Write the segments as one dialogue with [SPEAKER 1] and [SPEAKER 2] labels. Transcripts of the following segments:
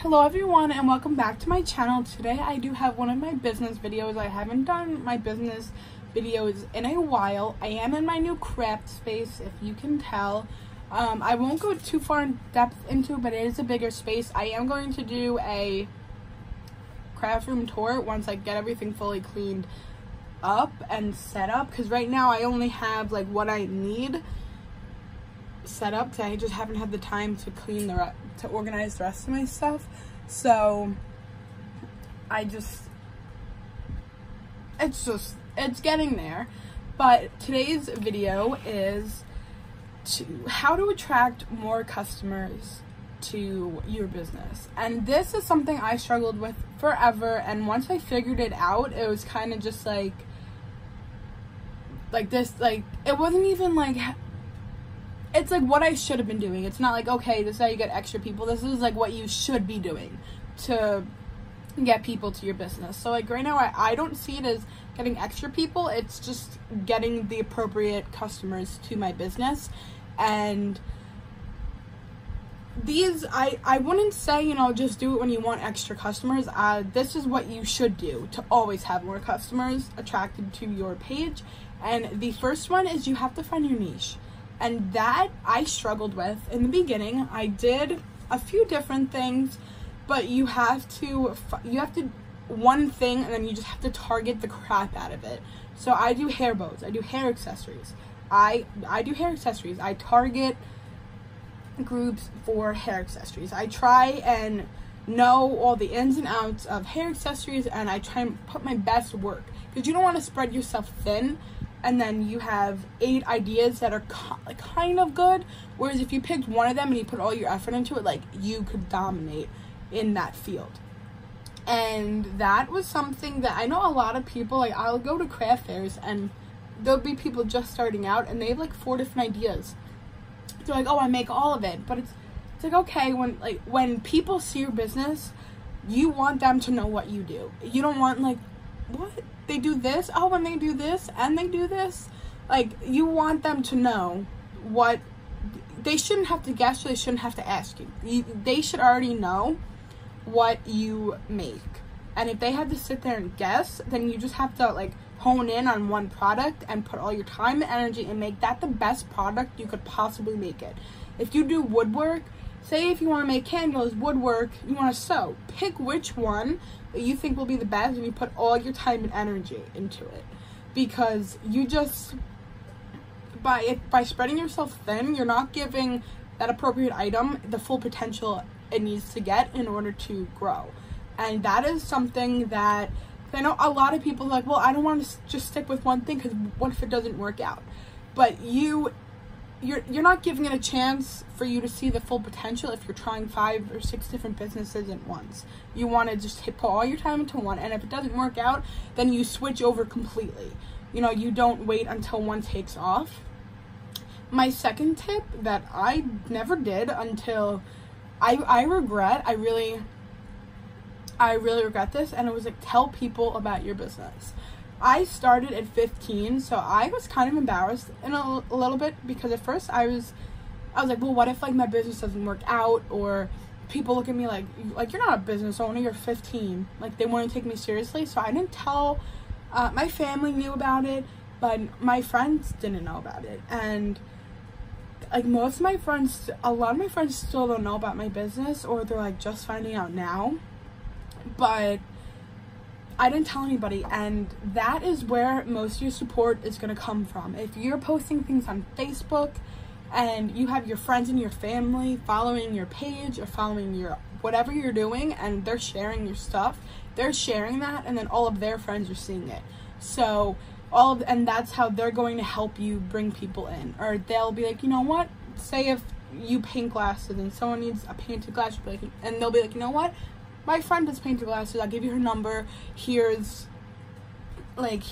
[SPEAKER 1] Hello everyone and welcome back to my channel. Today I do have one of my business videos. I haven't done my business videos in a while. I am in my new craft space, if you can tell. I won't go too far in depth into it, but it is a bigger space. I am going to do a craft room tour once I get everything fully cleaned up and set up, because right now I only have like what I need set up because I just haven't had the time to clean to organize the rest of my stuff. So it's getting there. But today's video is how to attract more customers to your business. And this is something I struggled with forever, and once I figured it out, it was kind of just like this, like it wasn't even like, it's like what I should have been doing. It's not like, okay, this is how you get extra people. This is like what you should be doing to get people to your business. So like right now, I don't see it as getting extra people. It's just getting the appropriate customers to my business. And these, I wouldn't say, you know, just do it when you want extra customers. This is what you should do to always have more customers attracted to your page. And the first one is you have to find your niche. And that I struggled with in the beginning. I did a few different things, but you have to one thing, and then you just have to target the crap out of it. So I do hair bows, I do hair accessories. I do hair accessories. I target groups for hair accessories. I try and know all the ins and outs of hair accessories, and I try and put my best work, because you don't want to spread yourself thin and then you have 8 ideas that are kind of good, whereas if you picked one of them and you put all your effort into it, like, you could dominate in that field. And that was something that I know a lot of people, like, I'll go to craft fairs and there'll be people just starting out and they have like 4 different ideas. They're like, oh, I make all of it. But it's like, okay, when people see your business, you want them to know what you do. You don't want, like, what? They do this? Oh, and they do this, and they do this? Like, you want them to know what, they shouldn't have to guess, or they shouldn't have to ask you. They should already know what you make. And if they had to sit there and guess, then you just have to, like, hone in on one product and put all your time and energy and make that the best product you could possibly make it. If you do woodwork, say if you want to make candles, woodwork, you want to sew, pick which one that you think will be the best, and you put all your time and energy into it. Because you just, by spreading yourself thin, you're not giving that appropriate item the full potential it needs to get in order to grow. And that is something that, I know a lot of people are like, well, I don't want to just stick with one thing, because what if it doesn't work out? But you're not giving it a chance for you to see the full potential if you're trying 5 or 6 different businesses at once. You want to just put all your time into one, and if it doesn't work out, then you switch over completely. You know, you don't wait until one takes off. My second tip that I never did until I really regret this, and it was like, tell people about your business. I started at 15, so I was kind of embarrassed in a little bit, because at first I was like, well, what if like my business doesn't work out, or people look at me like you're not a business owner, you're 15, like they wouldn't take me seriously. So I didn't tell, my family knew about it, but my friends didn't know about it. And like most of my friends, a lot of my friends still don't know about my business, or they're like just finding out now. But I didn't tell anybody, and that is where most of your support is going to come from. If you're posting things on Facebook and you have your friends and your family following your page or following your whatever you're doing, and they're sharing your stuff, they're sharing that, and then all of their friends are seeing it. So and that's how they're going to help you bring people in. Or they'll be like, you know what, say if you paint glasses and someone needs a painted glass, and they'll be like, you know what, my friend does painted glasses, I'll give you her number, here's like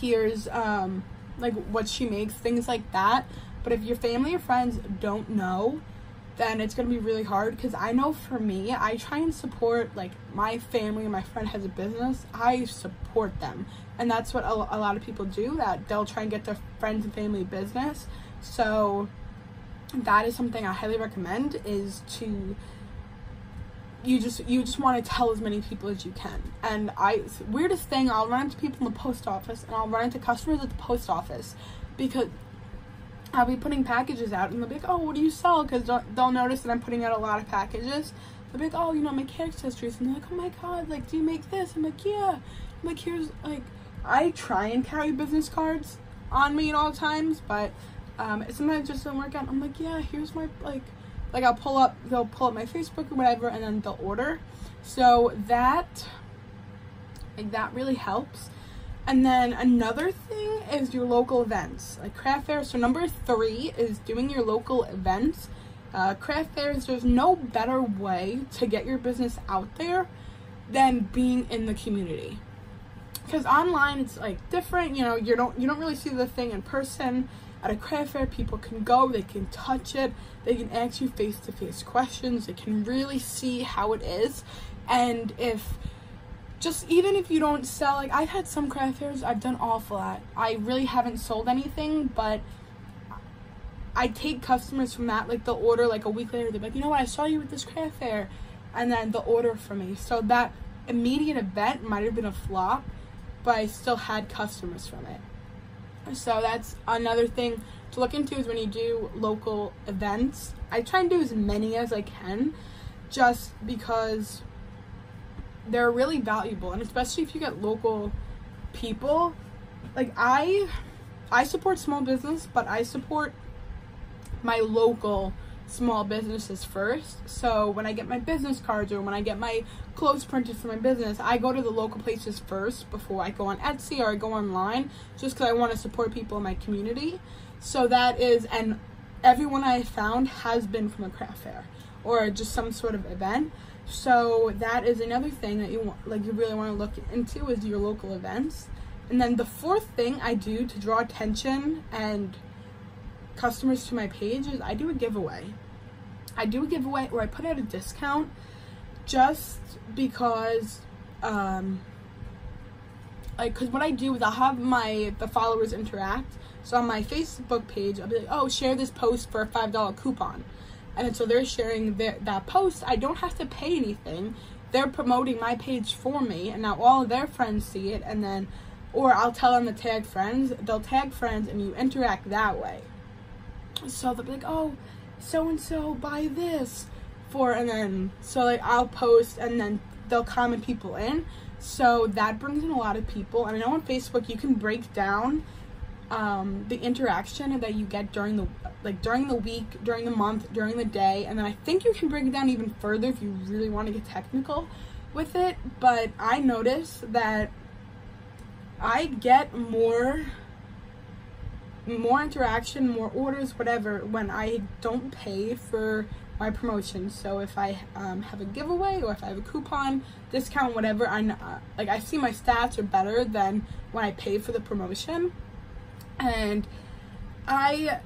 [SPEAKER 1] what she makes, things like that. But if your family or friends don't know, then it's going to be really hard. Because I know for me, I try and support, like, my family, my friend has a business, I support them. And that's what a lot of people do, that they'll try and get their friends and family business. So that is something I highly recommend, is to you just want to tell as many people as you can. And weirdest thing, I'll run into people in the post office, and I'll run into customers at the post office, because I'll be putting packages out, and they'll be like, oh, what do you sell? Because they'll notice that I'm putting out a lot of packages. They'll be like, oh, mechanics accessories. And they're like, oh my god, like, do you make this? I'm like, yeah. I'm like, here's, like, I try and carry business cards on me at all times, but sometimes it just doesn't work out. I'm like, yeah, here's my, like they'll pull up my Facebook or whatever, and then they'll order. So that really helps. And then another thing is your local events, like craft fairs. So number 3 is doing your local events. Craft fairs, there's no better way to get your business out there than being in the community. Because online it's like different, you don't really see the thing in person. At a craft fair, people can go, they can touch it, they can ask you face-to-face questions, they can really see how it is. And even if you don't sell, like, I've had some craft fairs I've done awful at. I really haven't sold anything, but I take customers from that, like, they'll order, like, a week later, they're like, you know what, I saw you at this craft fair, and then they'll order from me. So that immediate event might have been a flop, but I still had customers from it. So that's another thing to look into, is when you do local events. I try and do as many as I can, just because they're really valuable, and especially if you get local people. Like, I support small business, but I support my local small businesses first. So when I get my business cards, or when I get my clothes printed for my business, I go to the local places first before I go on Etsy or I go online, just because I want to support people in my community. So that is, and everyone I found has been from a craft fair or just some sort of event. So that is another thing that you really want to look into, is your local events. And then the 4th thing I do to draw attention and customers to my page is I do a giveaway. Or I put out a discount, just because because what I do is I'll have the followers interact. So on my Facebook page, I'll be like, oh, share this post for a $5 coupon. And then so they're sharing that post. I don't have to pay anything. They're promoting my page for me, and now all of their friends see it, and then, or I'll tell them to tag friends. They'll tag friends, and you interact that way. So they'll be like, oh, so-and-so buy this and then, so like, I'll post, and then they'll comment people in. So that brings in a lot of people. And I know on Facebook you can break down the interaction that you get during the week, during the month, during the day, and then I think you can break it down even further if you really want to get technical with it. But I notice that I get more interaction, more orders, whatever, when I don't pay for my promotion. So if I have a giveaway, or if I have a coupon, discount, whatever, I see my stats are better than when I pay for the promotion. And I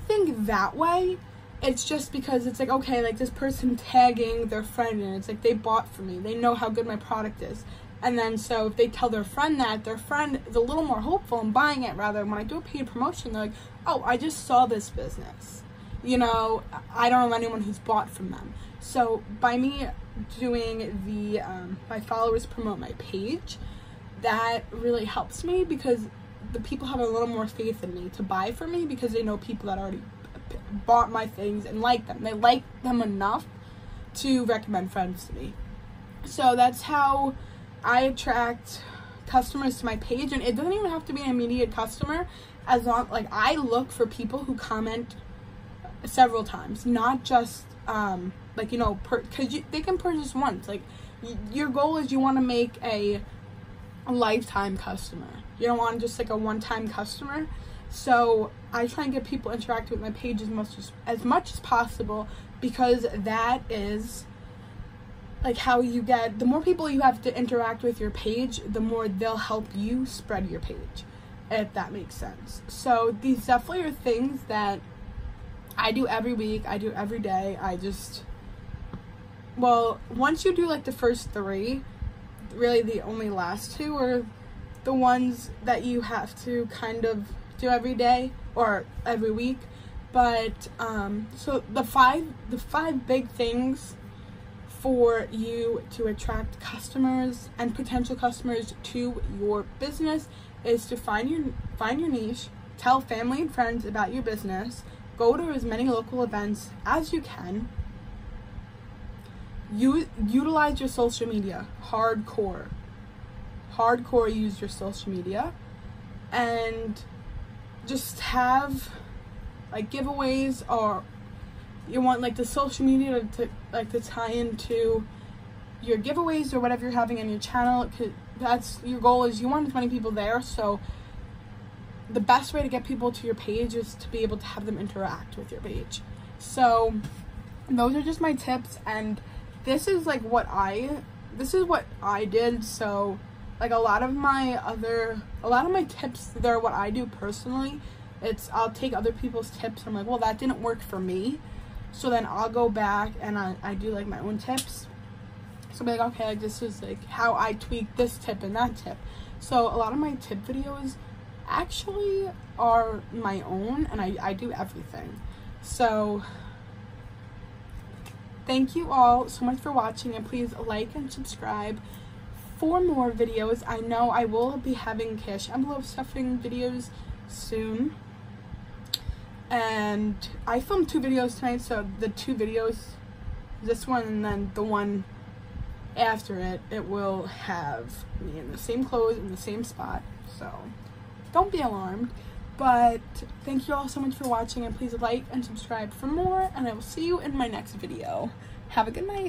[SPEAKER 1] think that way, it's just because it's like, okay, like, this person tagging their friend, and it's like they bought from me, they know how good my product is. And then so if they tell their friend that, their friend is a little more hopeful in buying it, rather when I do a paid promotion, they're like, oh, I just saw this business, I don't know anyone who's bought from them. So by me doing my followers promote my page, that really helps me, because the people have a little more faith in me to buy from me, because they know people that already bought my things and like them. They like them enough to recommend friends to me. So that's how I attract customers to my page. And it doesn't even have to be an immediate customer, as long, like, I look for people who comment several times, not just because they can purchase once. Like, your goal is you want to make a lifetime customer. You don't want just like a one-time customer. So I try and get people to interact with my page as much as possible, because that is like how you get, the more people you have to interact with your page, the more they'll help you spread your page, if that makes sense. So these definitely are things that I do every week, I do every day. Once you do like the first 3, really the only last 2 are the ones that you have to kind of do every day or every week. But so the five big things for you to attract customers and potential customers to your business is to find your niche, tell family and friends about your business, go to as many local events as you can, utilize your social media, hardcore use your social media, and just have like giveaways, or you want like the social media to tie into your giveaways or whatever you're having on your channel. That's your goal, is you want as many people there. So the best way to get people to your page is to be able to have them interact with your page. So those are just my tips, and this is what I did. So like a lot of my tips, they're what I do personally. I'll take other people's tips. I'm like, well, that didn't work for me. So then I'll go back and I do like my own tips. So I'll be like, okay, like this is like how I tweak this tip and that tip. So a lot of my tip videos actually are my own, and I do everything. So thank you all so much for watching, and please like and subscribe for more videos. I know I will be having cash envelope stuffing videos soon. And I filmed 2 videos tonight, so the 2 videos, this one and then the one after it will have me in the same clothes in the same spot, so don't be alarmed. But thank you all so much for watching, and please like and subscribe for more, and I will see you in my next video. Have a good night.